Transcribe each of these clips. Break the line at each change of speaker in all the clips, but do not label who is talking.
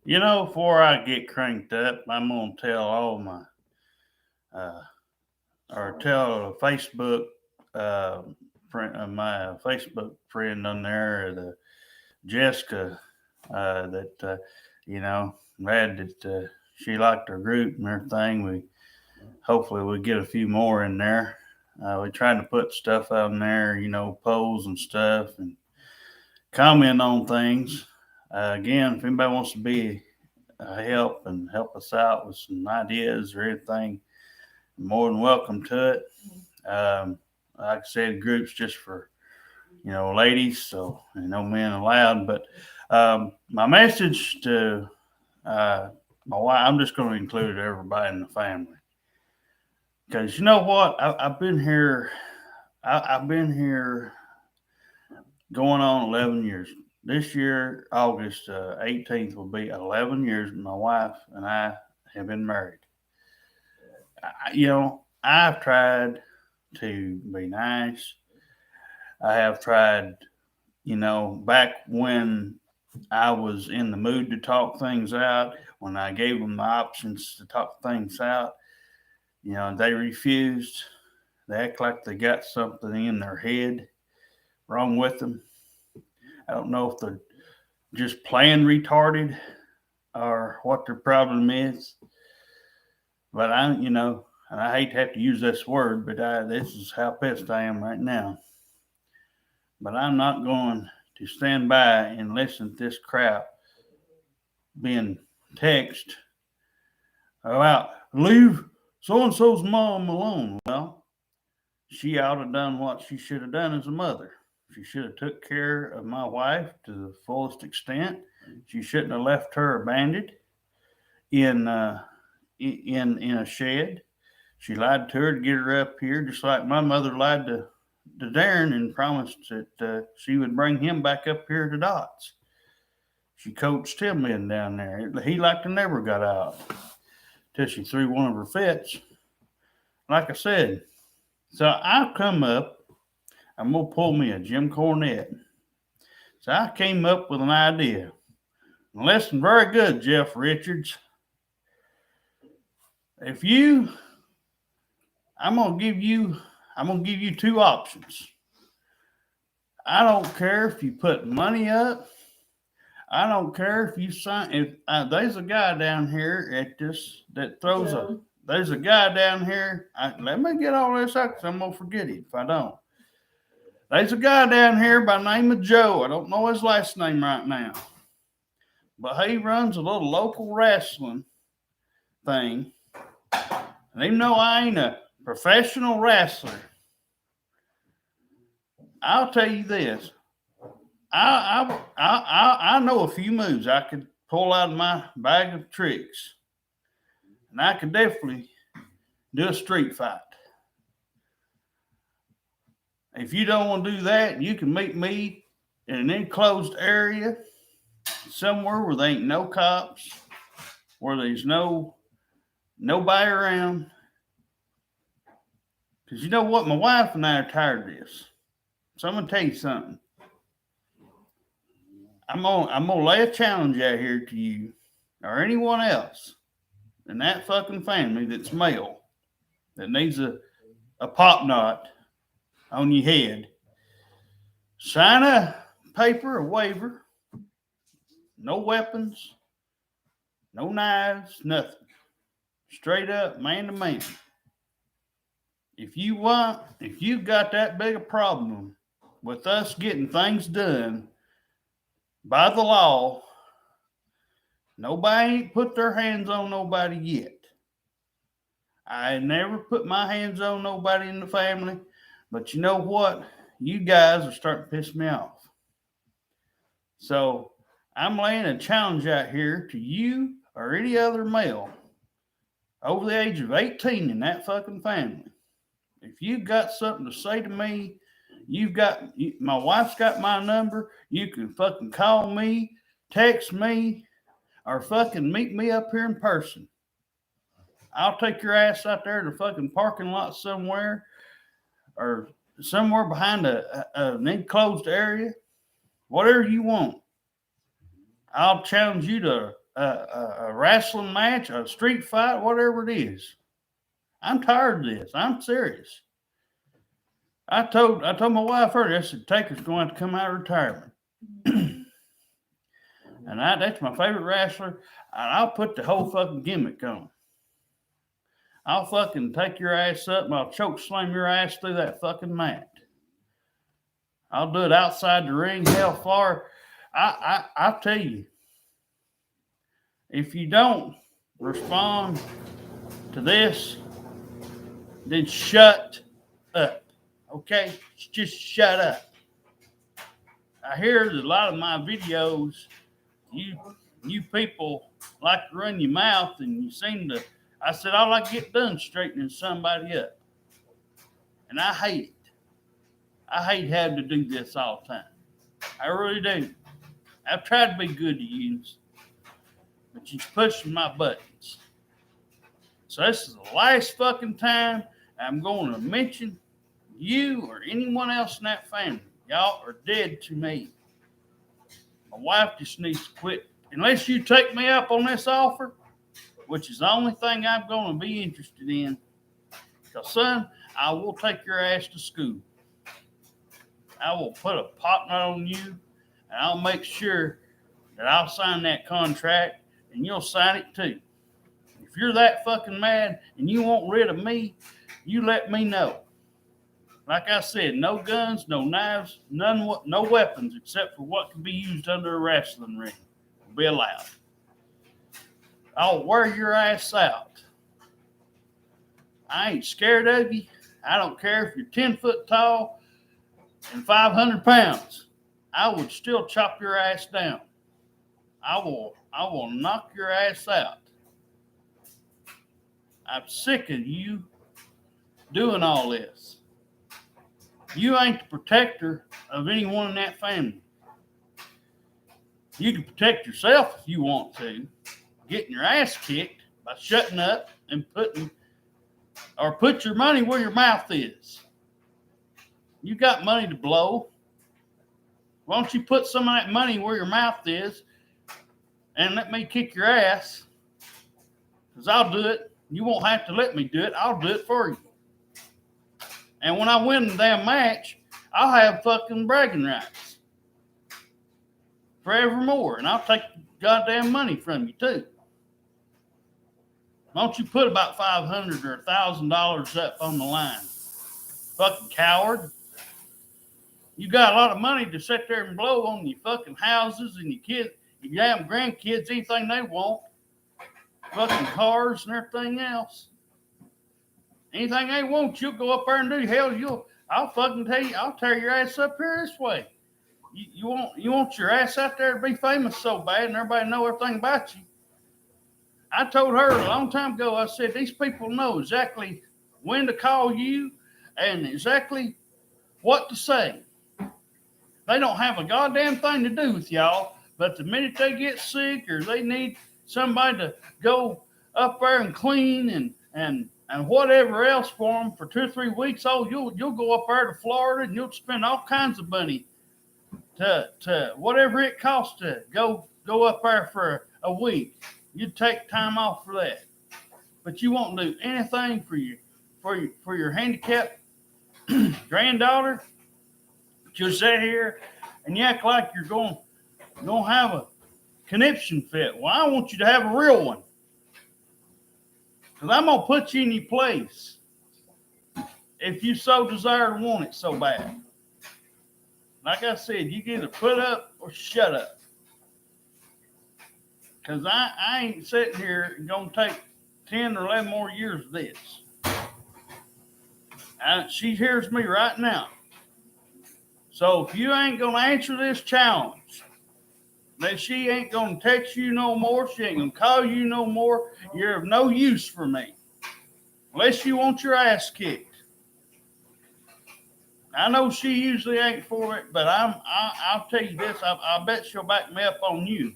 Before I get cranked up, I'm gonna tell all my uh, or tell Facebook my Facebook friend on there, the Jessica, that glad that she liked our group and everything. We hopefully we get a few more in there. We're trying to put stuff out in there, polls and stuff, and comment on things. Again, if anybody wants to be help and help us out with some ideas or anything, more than welcome to it. Like I said, groups just for ladies, so no men allowed. But my message to my wife, I'm just going to include everybody in the family because you know what, I've been here. I've been here going on 11 years. This year, August 18th, will be 11 years. My wife and I have been married. I've tried to be nice. I have tried, back when I was in the mood to talk things out, when I gave them the options to talk things out, they refused. They act like they got something in their head wrong with them. I don't know if they're just plain retarded or what their problem is, but and I hate to have to use this word, but this is how pissed I am right now. But I'm not going to stand by and listen to this crap being text about leave so and so's mom alone. Well, she ought to have done what she should have done as a mother. She should have took care of my wife to the fullest extent. She shouldn't have left her abandoned in in a shed. She lied to her to get her up here, just like my mother lied to Darren and promised that she would bring him back up here to Dots. She coached him in down there. He like to never got out till she threw one of her fits. Like I said, so I've come up. I'm gonna pull me a Jim Cornette. So I came up with an idea. Listen very good, Jeff Richards. If you I'm gonna give you two options. I don't care if you put money up. I don't care if you sign. If there's a guy down here at this that throws a. There's a guy down here. Let me get all this out because I'm gonna forget it if I don't. There's a guy down here by the name of Joe. I don't know his last name right now, but he runs a little local wrestling thing. And even though I ain't a professional wrestler, I'll tell you this. I know a few moves I could pull out of my bag of tricks, and I could definitely do a street fight. If you don't want to do that, you can meet me in an enclosed area somewhere where there ain't no cops, where there's nobody around. Because you know what? My wife and I are tired of this. So I'm gonna tell you something. I'm gonna lay a challenge out here to you or anyone else in that fucking family that's male that needs a pop knot on your head. Sign a paper, a waiver, no weapons, no knives, nothing. Straight up, man to man. If you got that big a problem with us getting things done by the law, nobody ain't put their hands on nobody yet. I never put my hands on nobody in the family, but you know what? You guys are starting to piss me off. So I'm laying a challenge out here to you or any other male over the age of 18 in that fucking family. If you've got something to say to me, my wife's got my number. You can fucking call me, text me, or fucking meet me up here in person. I'll take your ass out there to the fucking parking lot somewhere or somewhere behind an enclosed area. Whatever you want. I'll challenge you to a wrestling match, a street fight, whatever it is. I'm tired of this. I'm serious. I told my wife earlier, I said, Taker's going to come out of retirement. And that's my favorite wrestler. And I'll put the whole fucking gimmick on. I'll fucking take your ass up and I'll choke slam your ass through that fucking mat. I'll do it outside the ring, hell far. I'll tell you, if you don't respond to this, then shut up. Okay? Just shut up. I hear that a lot of my videos, you people like to run your mouth and you seem to. I said, all I get done straightening somebody up. And I hate it. I hate having to do this all the time. I really do. I've tried to be good to you, but you're pushing my buttons. So this is the last fucking time I'm going to mention you or anyone else in that family. Y'all are dead to me. My wife just needs to quit. Unless you take me up on this offer, which is the only thing I'm going to be interested in. Because, son, I will take your ass to school. I will put a partner on you, and I'll make sure that I'll sign that contract, and you'll sign it too. If you're that fucking mad and you want rid of me, you let me know. Like I said, no guns, no knives, no weapons except for what can be used under a wrestling ring will be allowed. I'll wear your ass out. I ain't scared of you. I don't care if you're 10 foot tall and 500 pounds. I would still chop your ass down. I will knock your ass out. I'm sick of you doing all this. You ain't the protector of anyone in that family. You can protect yourself if you want to, getting your ass kicked by shutting up and put your money where your mouth is. You got money to blow. Why don't you put some of that money where your mouth is and let me kick your ass? Because I'll do it. You won't have to let me do it. I'll do it for you. And when I win the damn match, I'll have fucking bragging rights forevermore. And I'll take goddamn money from you too. Why don't you put about $500 or $1,000 up on the line? Fucking coward. You got a lot of money to sit there and blow on your fucking houses and your kids, your damn grandkids, anything they want. Fucking cars and everything else. Anything they want, you'll go up there and do. Hell, I'll fucking tell you, I'll tear your ass up here this way. You want your ass out there to be famous so bad and everybody know everything about you. I told her a long time ago, I said, these people know exactly when to call you and exactly what to say. They don't have a goddamn thing to do with y'all, but the minute they get sick or they need somebody to go up there and clean and whatever else for them for 2 or 3 weeks, you'll go up there to Florida and you'll spend all kinds of money to whatever it costs to go up there for a week. You'd take time off for that, but you won't do anything for your handicapped granddaughter. You'll sit here and you act like you're going to have a conniption fit. Well, I want you to have a real one. Because I'm going to put you in your place if you so desire to want it so bad. Like I said, you can either put up or shut up. Because I ain't sitting here going to take 10 or 11 more years of this. She hears me right now. So if you ain't going to answer this challenge, then she ain't going to text you no more. She ain't going to call you no more. You're of no use for me. Unless you want your ass kicked. I know she usually ain't for it, but I'll tell you this. I bet she'll back me up on you.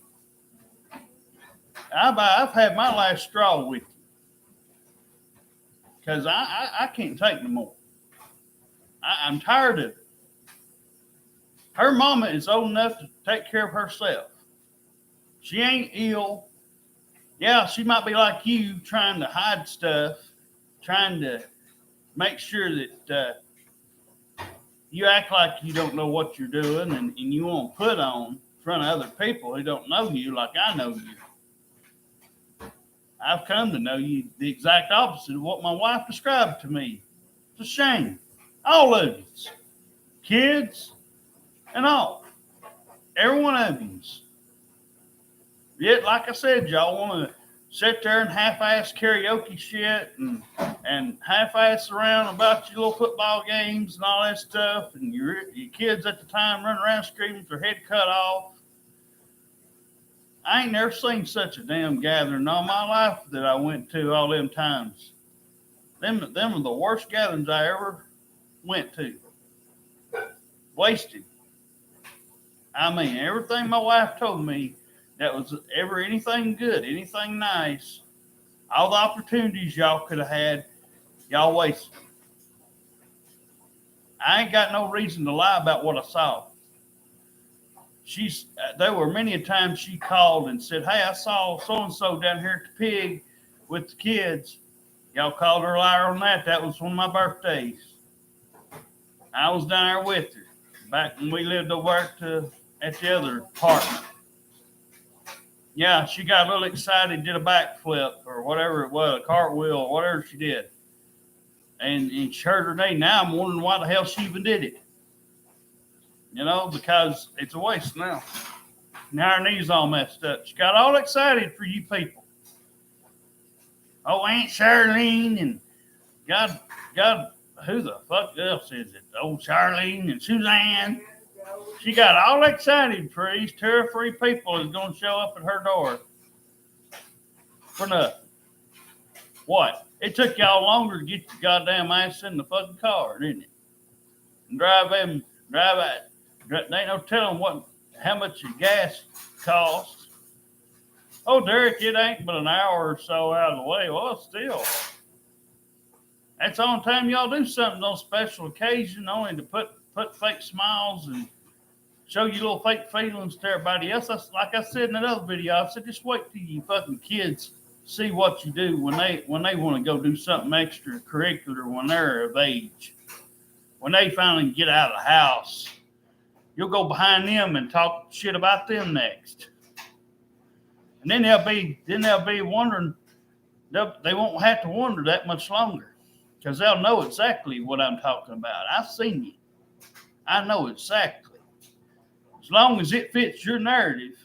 I've had my last straw with you. Because I can't take no more. I'm tired of it. Her mama is old enough to take care of herself. She ain't ill. Yeah, she might be like you, trying to hide stuff, trying to make sure that you act like you don't know what you're doing, and you won't put on in front of other people who don't know you like I know you. I've come to know you the exact opposite of what my wife described to me. It's a shame. All of you, kids and all, every one of you. Yet, like I said, y'all want to sit there and half-ass karaoke shit and half-ass around about your little football games and all that stuff, and your kids at the time running around screaming with their head cut off. I ain't never seen such a damn gathering all my life that I went to all them times. Them are the worst gatherings I ever went to. Wasted. I mean, everything my wife told me that was ever anything good, anything nice, all the opportunities y'all could have had, y'all wasted. I ain't got no reason to lie about what I saw. There were many a times she called and said, "Hey, I saw so and so down here at the pig with the kids." Y'all called her a liar on that. That was one of my birthdays. I was down there with her back when we lived over at the other apartment. Yeah, she got a little excited, did a backflip or whatever it was, a cartwheel or whatever she did. And she hurt her knee. Now I'm wondering why the hell she even did it. Because it's a waste now. Now her knee's all messed up. She got all excited for you people. Oh, Aunt Charlene and God, who the fuck else is it? Old Charlene and Suzanne. She got all excited for these 2 or 3 people that's going to show up at her door for nothing. What? It took y'all longer to get your goddamn ass in the fucking car, didn't it? And drive out. They ain't no telling how much your gas costs. Oh, Derek, it ain't but an hour or so out of the way. Well, still. That's the only time y'all do something on special occasion, only to put fake smiles and show you little fake feelings to everybody else. Like I said in another video, I said just wait till you fucking kids see what you do when they want to go do something extracurricular when they're of age. When they finally get out of the house, you'll go behind them and talk shit about them next. And then they'll be wondering, they won't have to wonder that much longer because they'll know exactly what I'm talking about. I've seen you. I know exactly. As long as it fits your narrative,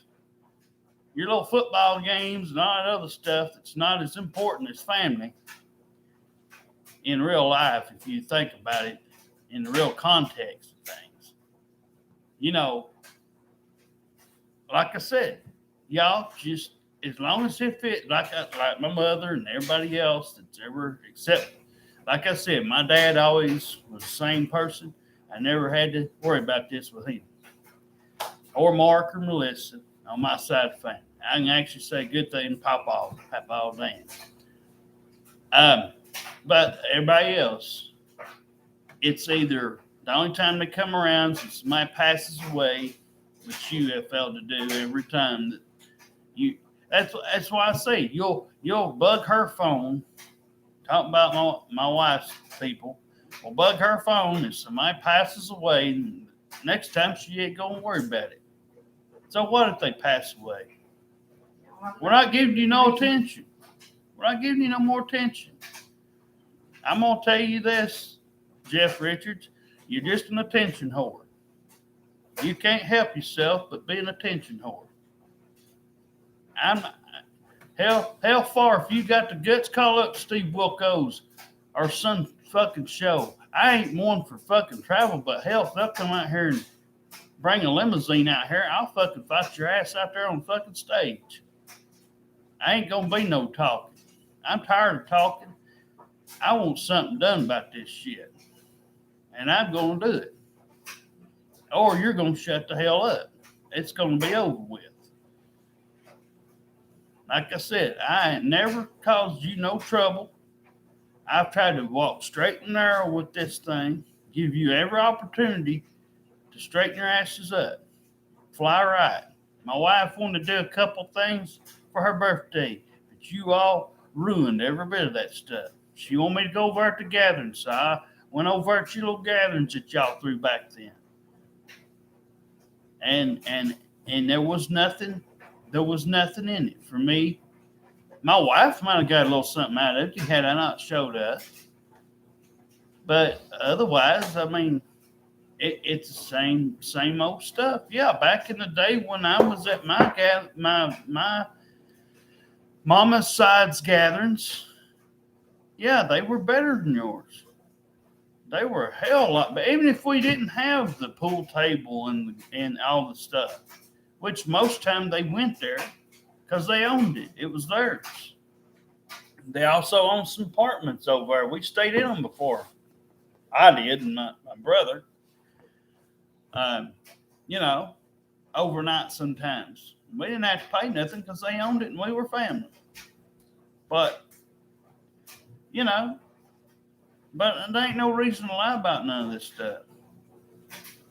your little football games and all that other stuff that's not as important as family in real life, if you think about it in the real context of things. Like I said, y'all just, as long as it fits, like my mother and everybody else that's ever, except, like I said, my dad always was the same person. I never had to worry about this with him. Or Mark or Melissa on my side of the family. I can actually say good thing to Papa dance. But everybody else, it's either the only time they come around since somebody passes away, which you have failed to do every time that you. That's why I say you'll bug her phone. Talking about my wife's people, will bug her phone if somebody passes away. And next time she ain't gonna worry about it. So what if they pass away? We're not giving you no attention. We're not giving you no more attention. I'm gonna tell you this, Jeff Richards, you're just an attention whore. You can't help yourself but be an attention whore. Hell far if you got the guts, call up Steve Wilkos or some fucking show. I ain't one for fucking travel, but hell, if they'll come out here and bring a limousine out here, I'll fucking fight your ass out there on fucking stage. I ain't gonna be no talking. I'm tired of talking. I want something done about this shit. And I'm gonna do it. Or you're gonna shut the hell up. It's gonna be over with. Like I said, I ain't never caused you no trouble. I've tried to walk straight and narrow with this thing, give you every opportunity to straighten your asses up. Fly right. My wife wanted to do a couple things for her birthday. But you all ruined every bit of that stuff. She wanted me to go over at the gatherings, so I went over at your little gatherings that y'all threw back then. And there was nothing in it for me. My wife might have got a little something out of it had I not showed up. But otherwise, I mean, it's the same old stuff. Yeah, back in the day when I was at my mama's side's gatherings, yeah, they were better than yours. They were a hell lot. But even if we didn't have the pool table and all the stuff, which most time they went there because they owned it, it was theirs. They also owned some apartments over there. We stayed in them before. I did, and my brother. You know, overnight sometimes. We didn't have to pay nothing because they owned it and we were family. But, you know, but there ain't no reason to lie about none of this stuff.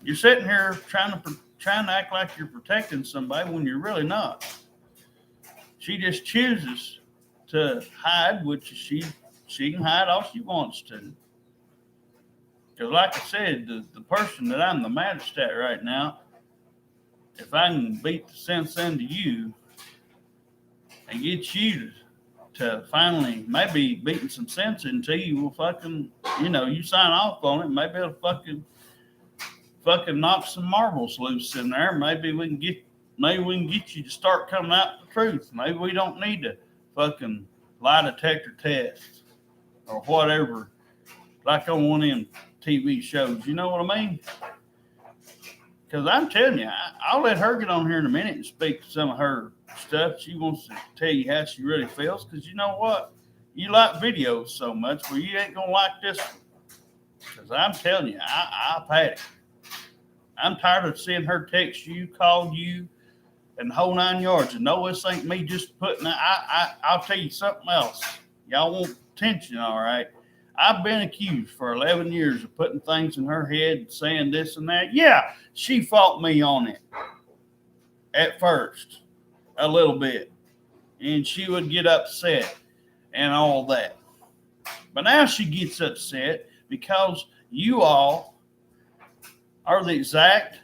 You're sitting here trying to act like you're protecting somebody when you're really not. She just chooses to hide, which she can hide all she wants to. Because like I said, the person that I'm the maddest at right now, if I can beat the sense into you and get you to finally maybe beating some sense into you, will fucking, you sign off on it, maybe it'll fucking knock some marbles loose in there. Maybe we can get you to start coming out the truth. Maybe we don't need to fucking lie detector test or whatever, like on one of them TV shows. You know what I mean? Because I'm telling you, I'll let her get on here in a minute and speak to some of her stuff. She wants to tell you how she really feels. Because you know what? You like videos so much, well, you ain't going to like this one. Because I'm telling you, I've had it. I'm tired of seeing her text you, call you, and the whole 9 yards. And no, this ain't me just putting it. I'll tell you something else. Y'all want attention, all right? I've been accused for 11 years of putting things in her head and saying this and that. Yeah, she fought me on it at first, a little bit. And she would get upset and all that. But now she gets upset because you all are the exact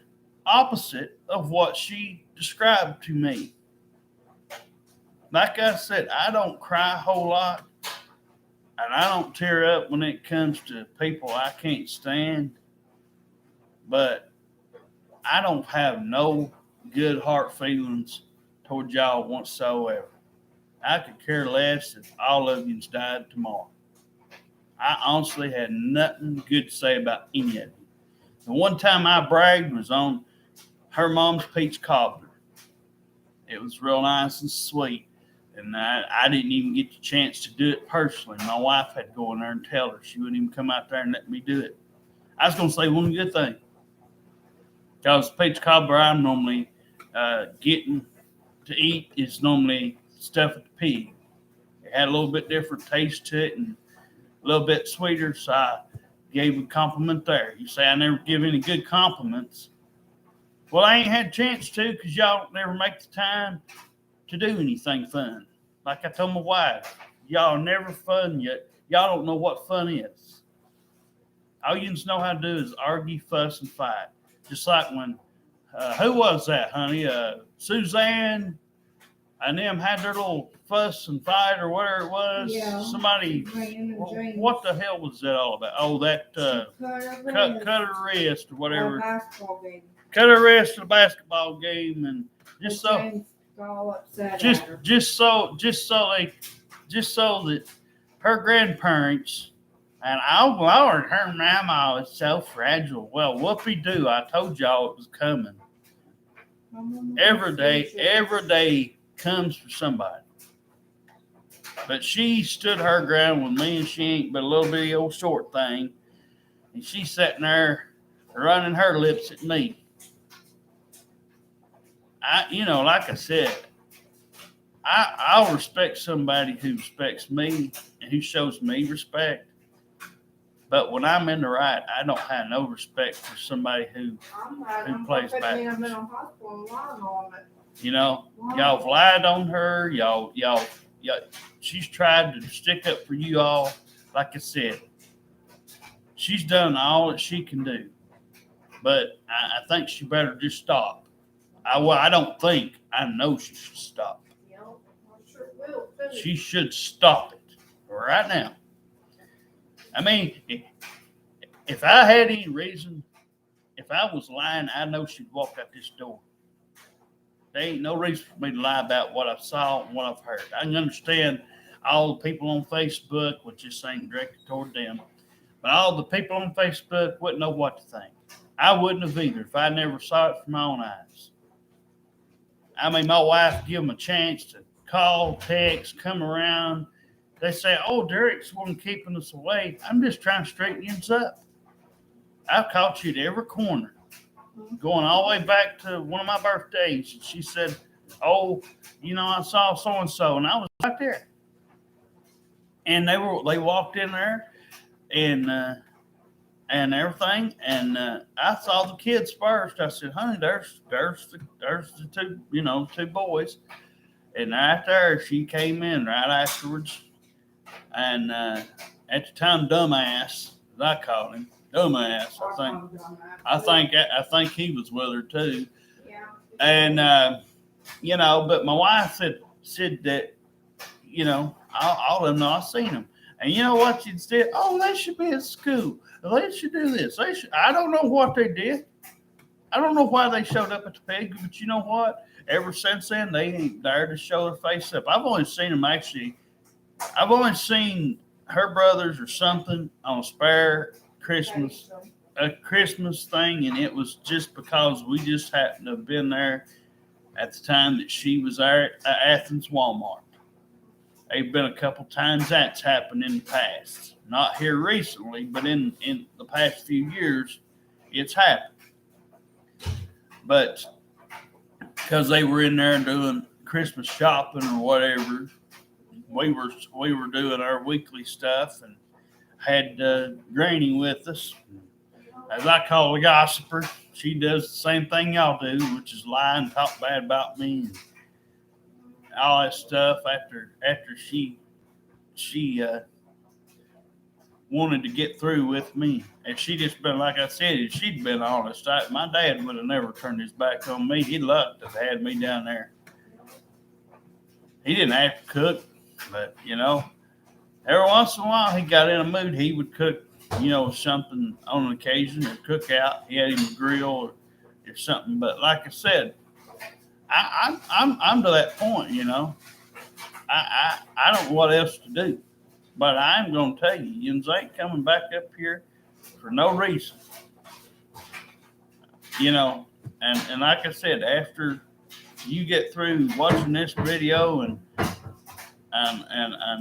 opposite of what she described to me. Like I said, I don't cry a whole lot. And I don't tear up when it comes to people I can't stand. But I don't have no good heart feelings toward y'all whatsoever. I could care less if all of yous died tomorrow. I honestly had nothing good to say about any of you. The one time I bragged was on her mom's peach cobbler. It was real nice and sweet. And I didn't even get the chance to do it personally. My wife had to go in there and tell her. She wouldn't even come out there and let me do it. I was going to say one good thing. Because peach cobbler I'm normally getting to eat is normally stuffed with the pig. It had a little bit different taste to it and a little bit sweeter, so I gave a compliment there. You say I never give any good compliments. Well, I ain't had a chance to because y'all never make the time to do anything fun. Like I told my wife, y'all never fun yet. Y'all don't know what fun is. All you know how to do is argue, fuss, and fight. Just like when, who was that, honey? Suzanne and them had their little fuss and fight or whatever it was. Yeah. Somebody, what the hell was that all about? Oh, that cut her wrist or whatever. Basketball game. Cut her wrist at a basketball game, and just so. Just so that her grandparents and oh Lord, her mama is so fragile. Well, whoopee-doo, I told y'all it was coming. Every day comes for somebody. But she stood her ground with me, and she ain't but a little bitty old short thing. And she's sitting there running her lips at me. Like I said, I'll respect somebody who respects me and who shows me respect. But when I'm in the right, I don't have no respect for somebody who plays backwards. Y'all lied on her. Y'all she's tried to stick up for you all. Like I said, she's done all that she can do. But I think she better just stop. I don't think. I know she should stop.
Yeah, I sure will.
She should stop it right now. I mean, if I had any reason, if I was lying, I know she'd walk out this door. There ain't no reason for me to lie about what I saw and what I've heard. I can understand all the people on Facebook, which this ain't directed toward them, but all the people on Facebook wouldn't know what to think. I wouldn't have either if I never saw it from my own eyes. I mean, my wife give them a chance to call, text, come around. They say, "Oh, Derek's the one keeping us away." I'm just trying to straighten you up. I've caught you at every corner, going all the way back to one of my birthdays. She said, "Oh, I saw so and so," and I was right there. And they walked in there, and everything, and I saw the kids first. I said, "Honey, there's the two boys," and right there she came in right afterwards, and at the time, dumbass, as I called him, dumbass. I think he was with her too.
Yeah.
And but my wife said that all of them know I seen them. And you know what she said? Oh, they should be at school. They should do this. They should. I don't know what they did. I don't know why they showed up at the pig, but you know what? Ever since then, they ain't there to show their face up. I've only seen them actually. I've only seen her brothers or something on a spare a Christmas thing, and it was just because we just happened to have been there at the time that she was there at Athens Walmart. They've been a couple times that's happened in the past. Not here recently, but in the past few years, it's happened. But because they were in there doing Christmas shopping or whatever, we were doing our weekly stuff and had Granny with us. As I call the gossiper, she does the same thing y'all do, which is lie and talk bad about me and all that stuff. After she wanted to get through with me, and she just been, like I said, if she'd been honest, my dad would have never turned his back on me. He loved to have had me down there. He didn't have to cook, but every once in a while he got in a mood. He would cook, something on an occasion or cook out. He had him a grill or something. But like I said, I'm to that point. I don't know what else to do. But I'm going to tell you, yins ain't coming back up here for no reason. And like I said, after you get through watching this video and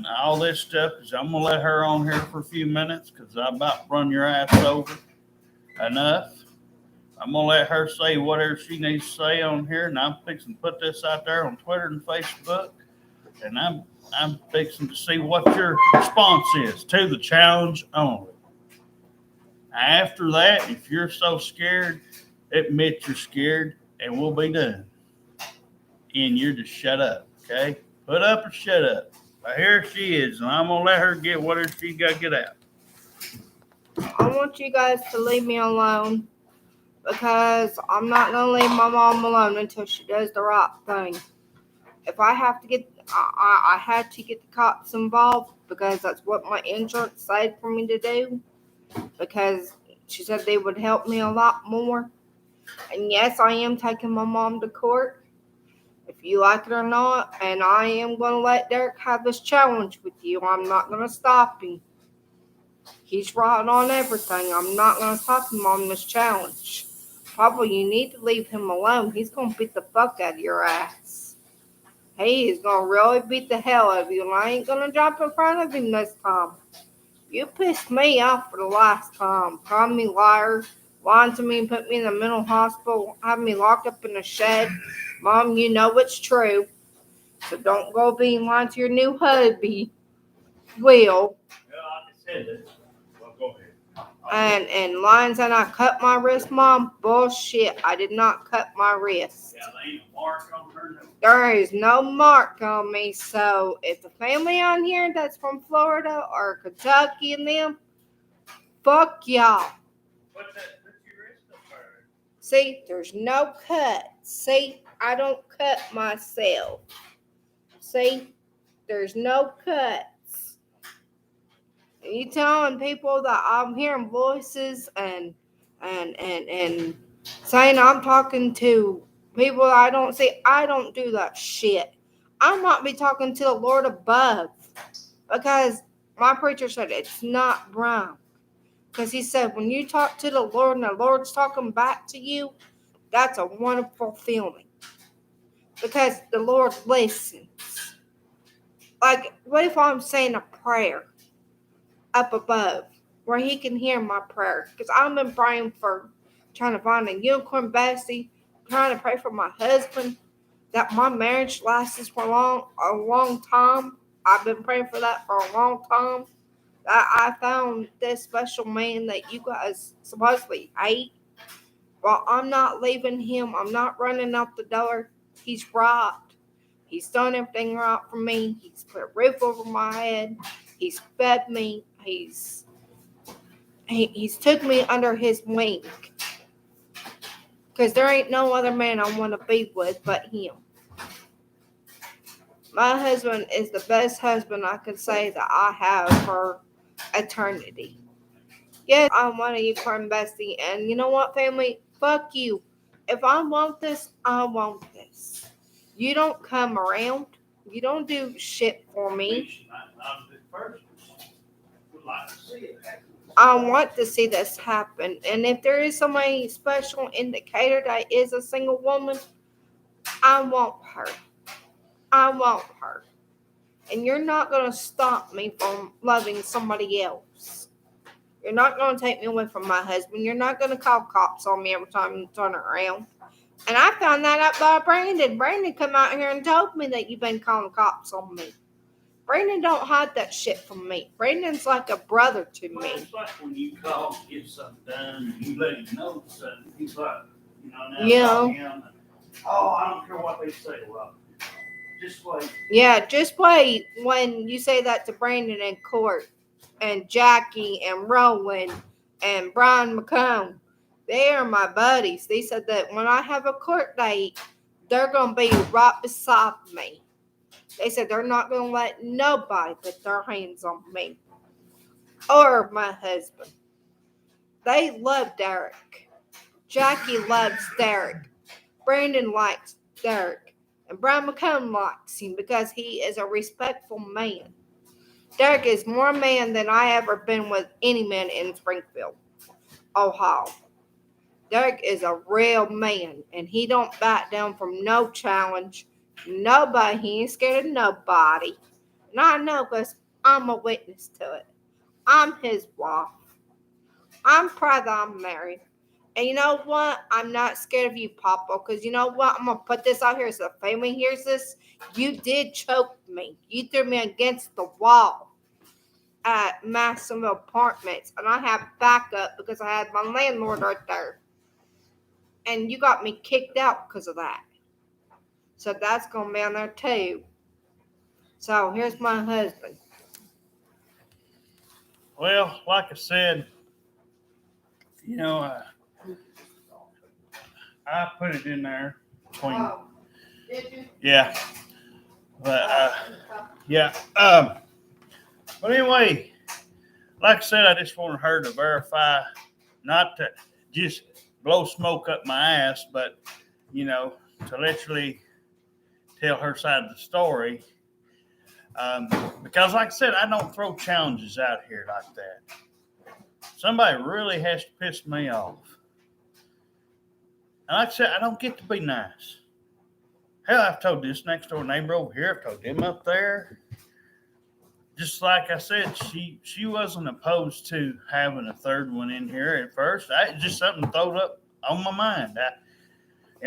all this stuff, because I'm going to let her on here for a few minutes because I about run your ass over enough. I'm going to let her say whatever she needs to say on here, and I'm fixing to put this out there on Twitter and Facebook, and I'm fixing to see what your response is to the challenge only. After that, if you're so scared, admit you're scared, and we'll be done. And you're just shut up, okay? Put up or shut up. But here she is, and I'm going to let her get whatever she got to get out.
I want you guys to leave me alone because I'm not going to leave my mom alone until she does the right thing. If I have to I had to get the cops involved because that's what my insurance said for me to do, because she said they would help me a lot more. And yes, I am taking my mom to court, if you like it or not, and I am going to let Derek have this challenge with you. I'm not going to stop him. He's right on everything. I'm not going to stop him on this challenge. Papa, you need to leave him alone. He's going to beat the fuck out of your ass. He is going to really beat the hell out of you, and I ain't going to jump in front of him this time. You pissed me off for the last time. Called me liar, lied to me and put me in the mental hospital, had me locked up in a shed. Mom, you know it's true. So don't go being lying to your new hubby. Will.
Well, like I said, well, go ahead.
And lying saying I cut my wrist, Mom, bullshit. I did not cut my wrist.
Yeah, there ain't a mark on her.
There is no mark on me. So if the family on here that's from Florida or Kentucky and them, fuck y'all.
Put your wrist up there.
See, there's no cut. See, I don't cut myself. See, there's no cuts. You telling people that I'm hearing voices and saying I'm talking to people I don't see. I don't do that shit. I might be talking to the Lord above because my preacher said it's not wrong. Because he said when you talk to the Lord and the Lord's talking back to you, that's a wonderful feeling. Because the Lord listens. Like, what if I'm saying a prayer up above where he can hear my prayer? Because I've been praying for trying to find a unicorn bestie, trying to pray for my husband, that my marriage lasts for a long time. I've been praying for that for a long time. That I found this special man that you guys supposedly hate. Well, I'm not leaving him. I'm not running out the door. He's right. He's done everything right for me. He's put a roof over my head. He's fed me. He's took me under his wing. Because there ain't no other man I want to be with but him. My husband is the best husband I could say that I have for eternity. Yes, I want a unicorn bestie. And you know what, family? Fuck you. If I want this, I want this. You don't come around. You don't do shit for me. I want to see this happen. And if there is somebody special indicator that is a single woman, I want her. I want her. And you're not going to stop me from loving somebody else. You're not going to take me away from my husband. You're not going to call cops on me every time you turn around. And I found that out by Brandon. Brandon come out here and told me that you've been calling cops on me. Brandon don't hide that shit from me. Brandon's like a brother to me.
Well, it's like when you call to get something done and you let him know something. He's like, now
Yeah.
I don't care what they say. Well, just wait.
Yeah, just wait when you say that to Brandon in court. And Jackie and Rowan and Brian McComb. They are my buddies. They said that when I have a court date, they're going to be right beside me. They said they're not going to let nobody put their hands on me or my husband. They love Derek. Jackie loves Derek. Brandon likes Derek. And Brian McComb likes him because he is a respectful man. Derek is more man than I ever been with any man in Springfield, Ohio. Derek is a real man, and he don't back down from no challenge. Nobody, he ain't scared of nobody. And I know because I'm a witness to it. I'm his wife. I'm proud that I'm married. And you know what? I'm not scared of you, Papa, because you know what? I'm going to put this out here so the family hears this. You did choke me. You threw me against the wall at Maximum Apartments, and I have backup because I had my landlord right there. And you got me kicked out because of that. So that's going to be on there too. So here's my husband.
Well, like I said, I put it in there between.
Oh, did you?
Yeah. But yeah. But anyway, like I said, I just wanted her to verify, not to just blow smoke up my ass, but to literally tell her side of the story. Because like I said, I don't throw challenges out here like that. Somebody really has to piss me off. And like I said, I don't get to be nice. Hell, I've told this next door neighbor over here, I've told him up there. Just like I said, she wasn't opposed to having a third one in here at first. It's just something thrown up on my mind.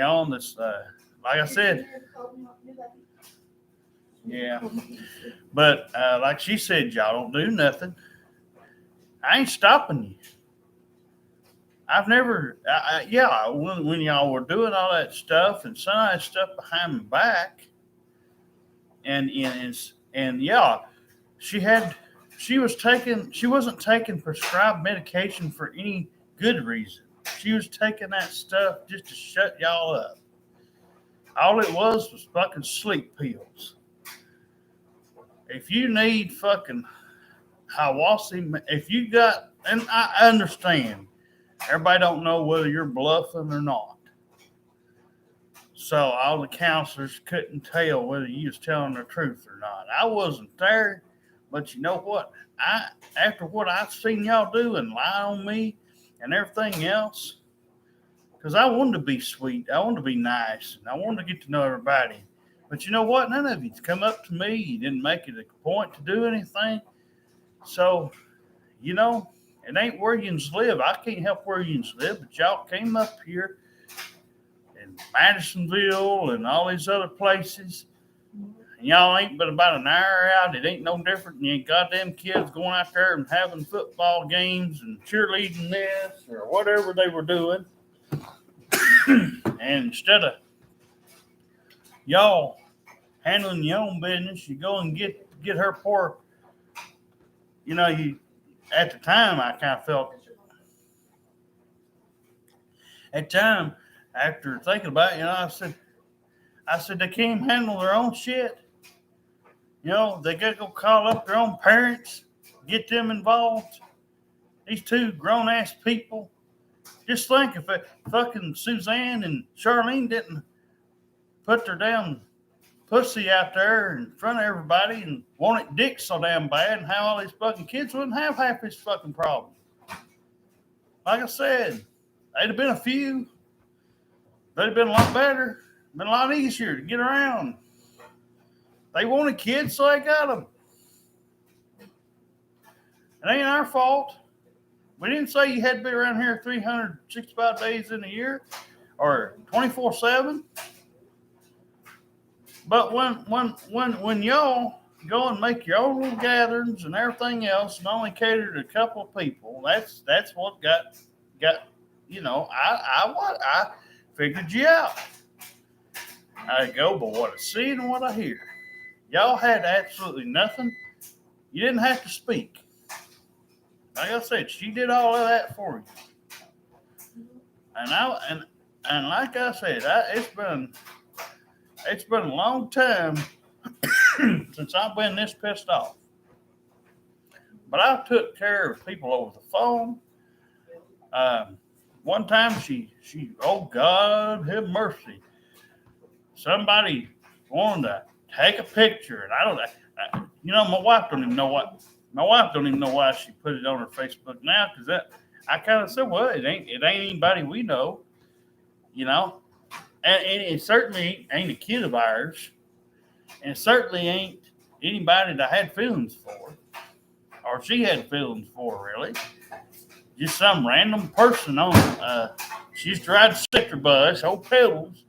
On this, like I said, yeah. But like she said, y'all don't do nothing. I ain't stopping you. I've never, yeah, when y'all were doing all that stuff and some of that stuff behind my back, and yeah, she had, she wasn't taking prescribed medication for any good reason. She was taking that stuff just to shut y'all up. All it was fucking sleep pills. If you need fucking Hawassi, if you got, and I understand, everybody don't know whether you're bluffing or not. So all the counselors couldn't tell whether you was telling the truth or not. I wasn't there, but you know what? After what I've seen y'all do and lie on me and everything else, because I wanted to be sweet, I wanted to be nice, and I wanted to get to know everybody. But you know what? None of you's come up to me. You didn't make it a point to do anything. So, you know, it ain't where you live. I can't help where you live, but y'all came up here in Madisonville and all these other places. And y'all ain't but about an hour out. It ain't no different than you goddamn kids going out there and having football games and cheerleading this or whatever they were doing. And instead of y'all handling your own business, you go and get her poor. You know, you at the time I kind of felt at the time after thinking about it, you know, I said they can't handle their own shit. You know, they gotta go call up their own parents, get them involved. These two grown ass people. Just think if fucking Suzanne and Charlene didn't put their damn pussy out there in front of everybody and wanted dick so damn bad, and how all these fucking kids wouldn't have half this fucking problem. Like I said, they'd have been a few. They'd have been a lot better, been a lot easier to get around. They wanted kids, so they got them. It ain't our fault. We didn't say you had to be around here 365 days in a year or 24/7. But when y'all go and make your own little gatherings and everything else, and only cater to a couple of people, that's what got you know. I figured you out. I go, but what I see and what I hear, y'all had absolutely nothing. You didn't have to speak. Like I said, she did all of that for you. And like I said, it's been a long time since I've been this pissed off. But I took care of people over the phone. One time she, oh God, have mercy. Somebody wanted to take a picture, and you know, my wife don't even know why she put it on her Facebook now, because I kind of said, well, it ain't anybody we know, you know, and it certainly ain't a kid of ours, and it certainly ain't anybody that I had feelings for, or she had feelings for, really. Just some random person on. She's tried to stick her bus, old pedals,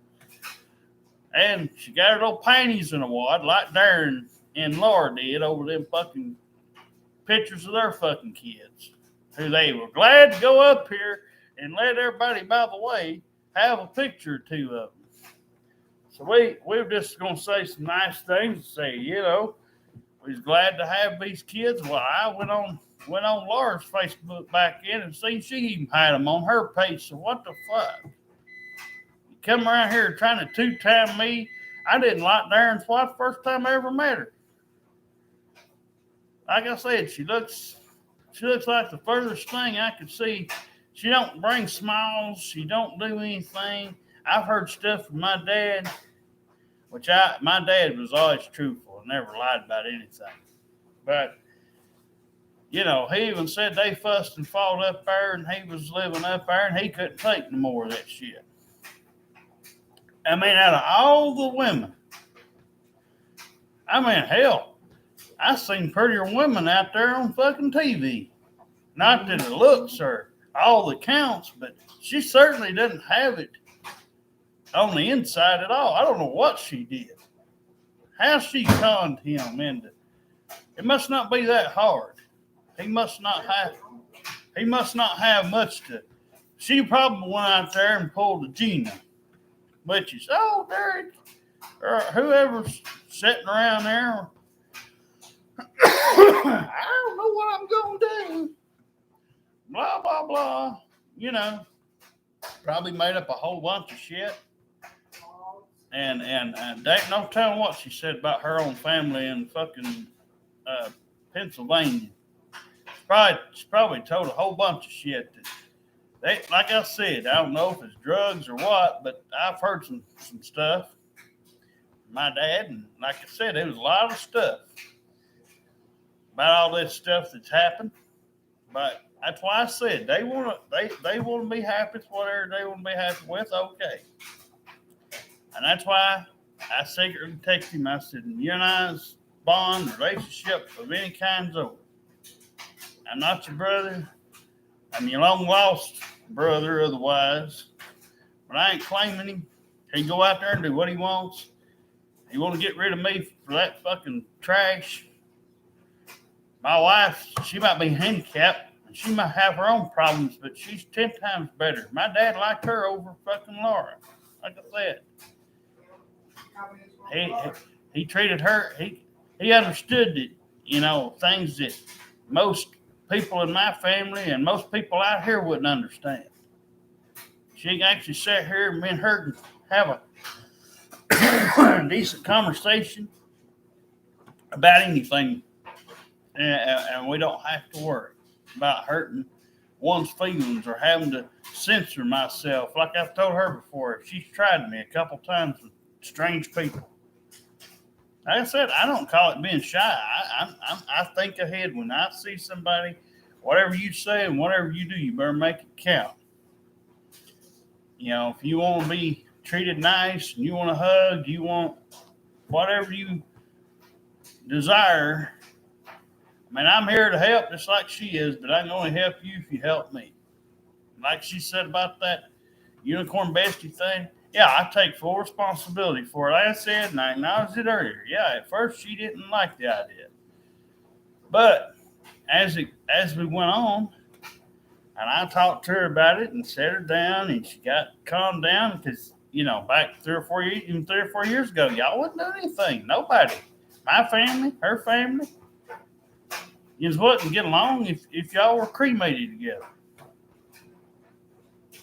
and she got her little panties in a wad, like Darren and Laura did over them fucking pictures of their fucking kids, who they were glad to go up here and let everybody, by the way, have a picture or two of them. So we're just gonna say some nice things and say, you know, we was glad to have these kids. Well, I went on Laura's Facebook back in and see she even had them on her page. So what the fuck? You come around here trying to two-time me. I didn't like Darren's wife the first time I ever met her. Like I said, she looks like the furthest thing I could see. She don't bring smiles. She don't do anything. I've heard stuff from my dad, my dad was always truthful and never lied about anything. But, you know, he even said they fussed and fought up there, and he was living up there, and he couldn't take no more of that shit. I mean, out of all the women, I mean, hell, I seen prettier women out there on fucking TV. Not that it looks or all the counts, but she certainly doesn't have it on the inside at all. I don't know what she did. How she conned him into. It must not be that hard. He must not have much she probably went out there and pulled a Gina, which is, oh, Derek, or whoever's sitting around there. I don't know what I'm going to do. Blah, blah, blah. You know, probably made up a whole bunch of shit. And there ain't no telling what she said about her own family in fucking Pennsylvania. She probably told a whole bunch of shit. Like I said, I don't know if it's drugs or what, but I've heard some stuff. My dad, and like I said, there was a lot of stuff about all this stuff that's happened. But that's why I said they want to be happy with whatever they want to be happy with. Okay, and that's why I secretly texted him. I said, "You and I's bond relationship of any kind's over. I'm not your brother. I'm your long lost brother, otherwise. But I ain't claiming him. He can go out there and do what he wants. He want to get rid of me for that fucking trash. My wife, she might be handicapped. She might have her own problems, but she's 10 times better. My dad liked her over fucking Laura. Like I said, he treated her. He understood that, you know, things that most people in my family and most people out here wouldn't understand. She actually sat here and me and her have a decent conversation about anything, and we don't have to worry about hurting one's feelings or having to censor myself. Like I've told her before, she's tried me a couple times with strange people. Like I said, I don't call it being shy. I think ahead when I see somebody. Whatever you say and whatever you do, you better make it count. You know, if you want to be treated nice and you want a hug, you want whatever you desire. I mean, I'm here to help just like she is, but I can only help you if you help me. Like she said about that unicorn bestie thing, yeah, I take full responsibility for it. Like I said, and I acknowledged it earlier. Yeah, at first she didn't like the idea. But as we went on, and I talked to her about it and set her down, and she got calmed down because, you know, back 3 or 4 years ago, y'all wouldn't do anything. Nobody. My family, her family, you just wouldn't get along if y'all were cremated together.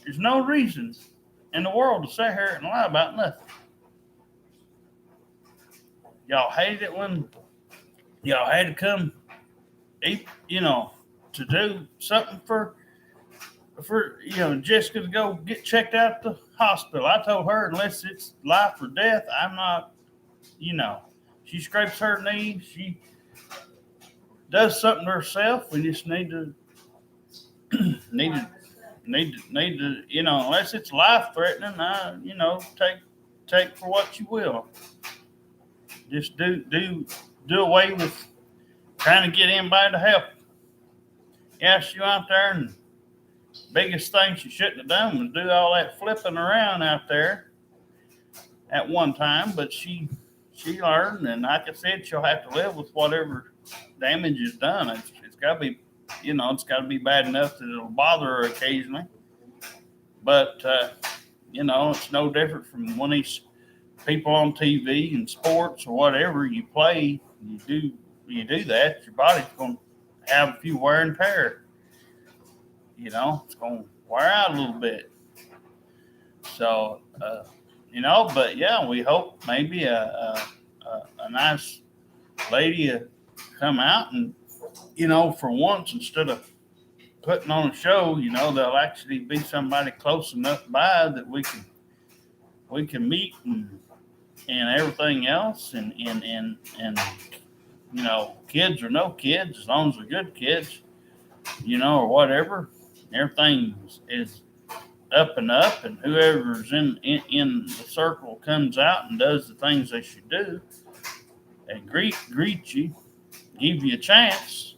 There's no reason in the world to sit here and lie about nothing. Y'all hated it when y'all had to come, you know, to do something for you know, Jessica to go get checked out at the hospital. I told her unless it's life or death, I'm not, you know, she scrapes her knee, she does something to herself. We just need to, you know, unless it's life threatening, you know, take for what you will. Just do away with trying to get anybody to help. Yeah, she went out there, and biggest thing she shouldn't have done was do all that flipping around out there at one time, but she learned, and like I said, she'll have to live with whatever damage is done. It's got to be, you know, it's got to be bad enough that it'll bother her occasionally. But you know, it's no different from when these people on TV and sports or whatever you play. You do that, your body's going to have a few wear and tear. You know, it's going to wear out a little bit. So, you know, but yeah, we hope maybe a nice lady to come out and, you know, for once, instead of putting on a show, you know, there'll actually be somebody close enough by that we can meet and everything else, and you know, kids or no kids, as long as they're good kids, you know, or whatever, everything is up and up, and whoever's in the circle comes out and does the things they should do and greet you, give you a chance,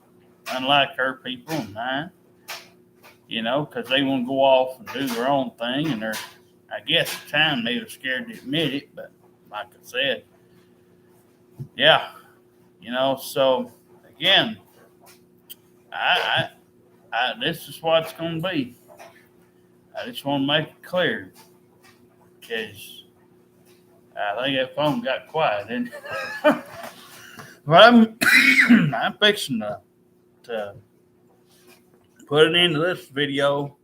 unlike her people and mine, you know, because they want to go off and do their own thing, and they're, I guess at the time they were scared to admit it, but like I said, yeah, you know, so again, I this is what it's going to be. I just want to make it clear because I think that phone got quiet. And but I'm fixing to put it into this video.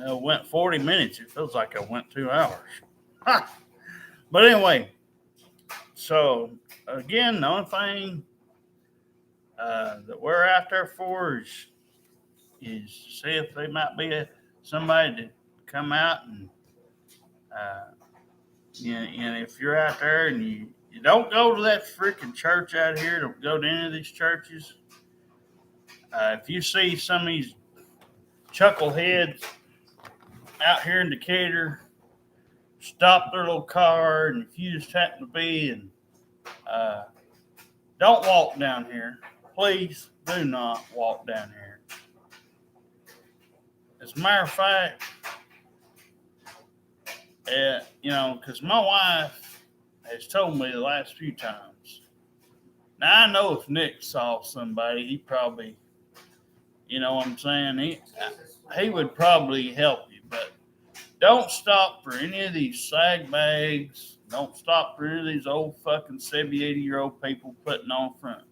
It went 40 minutes. It feels like I went 2 hours. But anyway, so again, the only thing that we're out there for is see if there might be somebody to come out and and if you're out there and you don't go to that freaking church out here, don't go to any of these churches. If you see some of these chuckleheads out here in Decatur, stop their little car, and if you just happen to be and don't walk down here. Please do not walk down here. As a matter of fact, because my wife has told me the last few times. Now, I know if Nick saw somebody, he probably, you know what I'm saying, he would probably help you. But don't stop for any of these sag bags. Don't stop for any of these old fucking 70, 80-year-old people putting on front.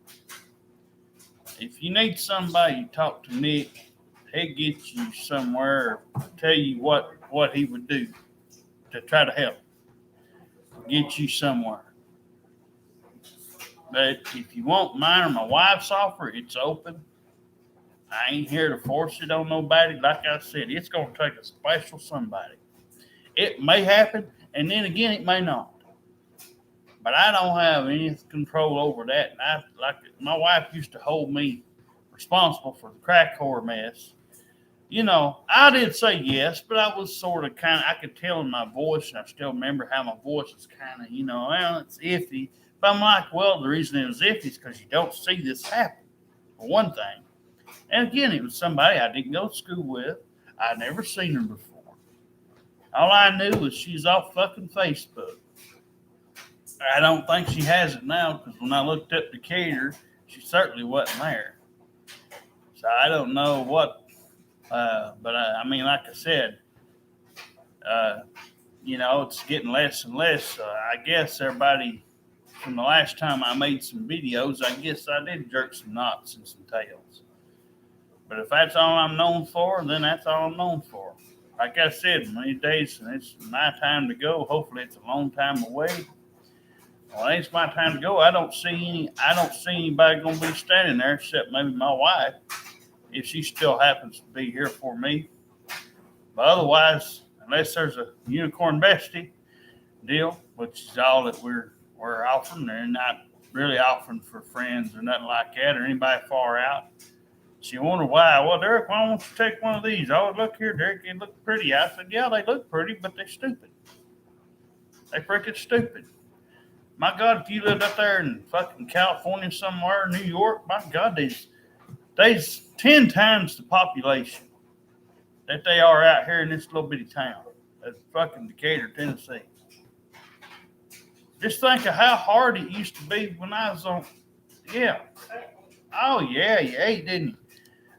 If you need somebody, you talk to Nick. He'll get you somewhere, tell you what he would do to try to help get you somewhere. But if you want mine or my wife's offer, it's open. I ain't here to force it on nobody. Like I said, it's going to take a special somebody. It may happen, and then again, it may not. But I don't have any control over that. And my wife used to hold me responsible for the crack whore mess. You know, I did say yes, but I was sort of I could tell in my voice, and I still remember how my voice was kind of, well, it's iffy. But I'm like, well, the reason it was iffy is because you don't see this happen, for one thing. And again, it was somebody I didn't go to school with. I'd never seen her before. All I knew was she's off fucking Facebook. I don't think she has it now, because when I looked up Decatur, she certainly wasn't there. So I don't know what. But I mean, like I said, it's getting less and less. I guess everybody, from the last time I made some videos, I guess I did jerk some knots and some tails. But if that's all I'm known for, then that's all I'm known for. Like I said, many days, and it's my time to go. Hopefully, it's a long time away. Well, it's my time to go. I don't see anybody going to be standing there except maybe my wife, if she still happens to be here for me. But otherwise, unless there's a unicorn bestie deal, which is all that we're offering, they're not really offering for friends or nothing like that, or anybody far out. She wondered why. Well, Derek, why don't you take one of these? Oh, look here, Derek, they look pretty. I said, yeah, they look pretty, but they're stupid. They're freaking stupid. My God, if you lived up there in fucking California somewhere, New York, my God, there's 10 times the population that they are out here in this little bitty town. That's fucking Decatur, Tennessee. Just think of how hard it used to be when I was on. Yeah. Oh, yeah, you ate, didn't you?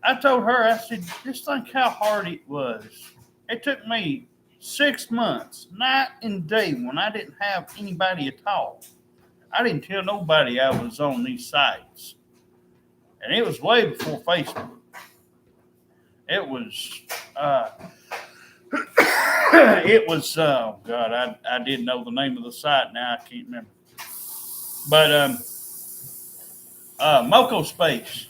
I told her, I said, just think how hard it was. It took me 6 months, night and day, when I didn't have anybody at all. I didn't tell nobody I was on these sites. And it was way before Facebook. It was, God, I didn't know the name of the site. Now I can't remember. But, Moco Space.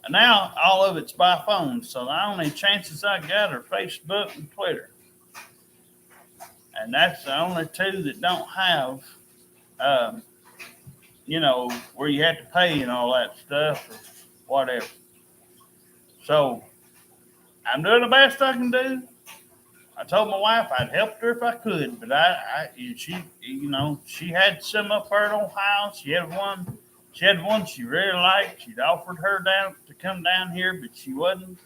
And now all of it's by phone. So the only chances I got are Facebook and Twitter. And that's the only two that don't have, where you have to pay and all that stuff or whatever. So I'm doing the best I can do. I told my wife I'd help her if I could, but she had some up there at Ohio. She had one she really liked. She'd offered her to come down here, but she wasn't.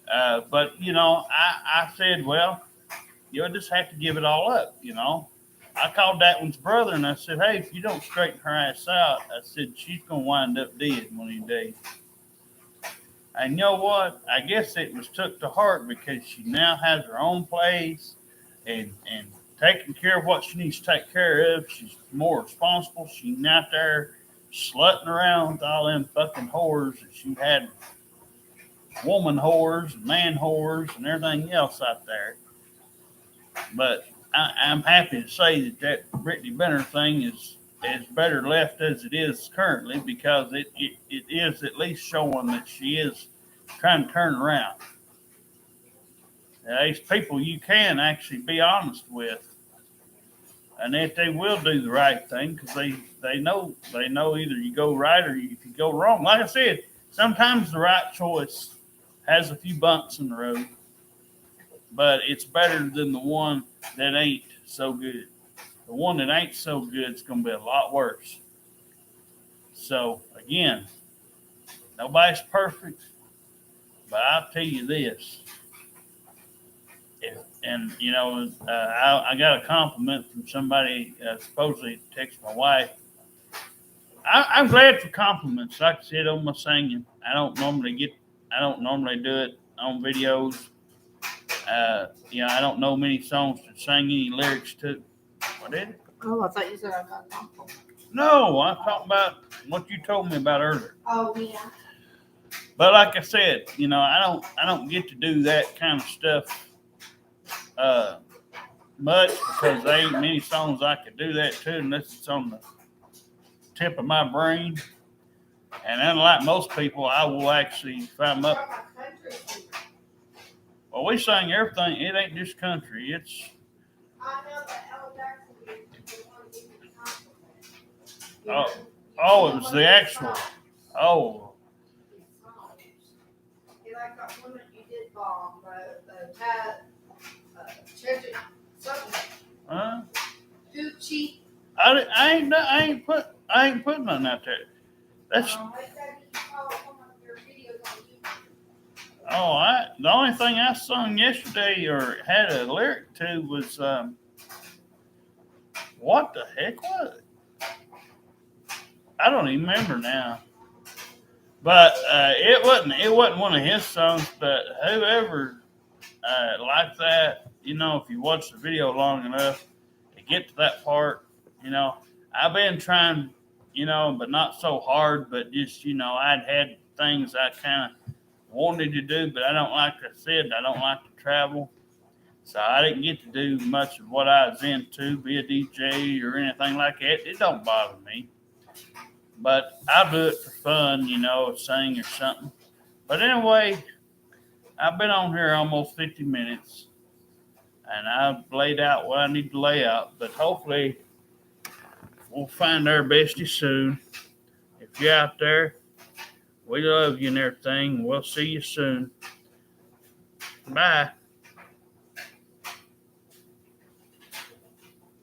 But I said, well, you'll just have to give it all up. I called that one's brother and I said, hey, if you don't straighten her ass out, I said she's gonna wind up dead one of these days. And you know what? I guess it was took to heart because she now has her own place and taking care of what she needs to take care of. She's more responsible. She's not there slutting around with all them fucking whores that she had, woman whores and man whores and everything else out there. But I'm happy to say that Brittany Benner thing is better left as it is currently because it is at least showing that she is trying to turn around. These people you can actually be honest with, and that they will do the right thing because they know either you go right or if you go wrong. Like I said, sometimes the right choice has a few bumps in the road, but it's better than the one that ain't so good. The one that ain't so good is going to be a lot worse. So again, nobody's perfect, but I'll tell you this. And you know, I got a compliment from somebody supposedly texted my wife. I'm glad for compliments. Like I said on my singing, I don't normally do it on videos. I don't know many songs to sing any lyrics to. What did it?
Oh, I thought you said I got a compliment.
No, I'm talking about what you told me about earlier.
Oh yeah.
But like I said, I don't get to do that kind of stuff much because there ain't many songs I could do that to unless it's on the tip of my brain. And unlike most people, I will actually, if I'm up. Well, we sing everything. It ain't just country. It's.
I know that Ella Jackson
Oh, it was the actual. Oh.
You like that one that you did, Bob, the something.
Huh?
Gucci.
I ain't putting nothing out there. That's. The only thing I sung yesterday or had a lyric to was what the heck was it? I don't even remember now. But it wasn't one of his songs. But whoever liked that, if you watch the video long enough to get to that part, I've been trying, but not so hard. But just I'd had things I kind of wanted to do, but I don't like to travel. So I didn't get to do much of what I was into, be a DJ or anything like that. It don't bother me. But I'll do it for fun, sing or something. But anyway, I've been on here almost 50 minutes. And I've laid out what I need to lay out. But hopefully, we'll find our bestie soon. If you're out there, we love you and everything. We'll see you soon. Bye.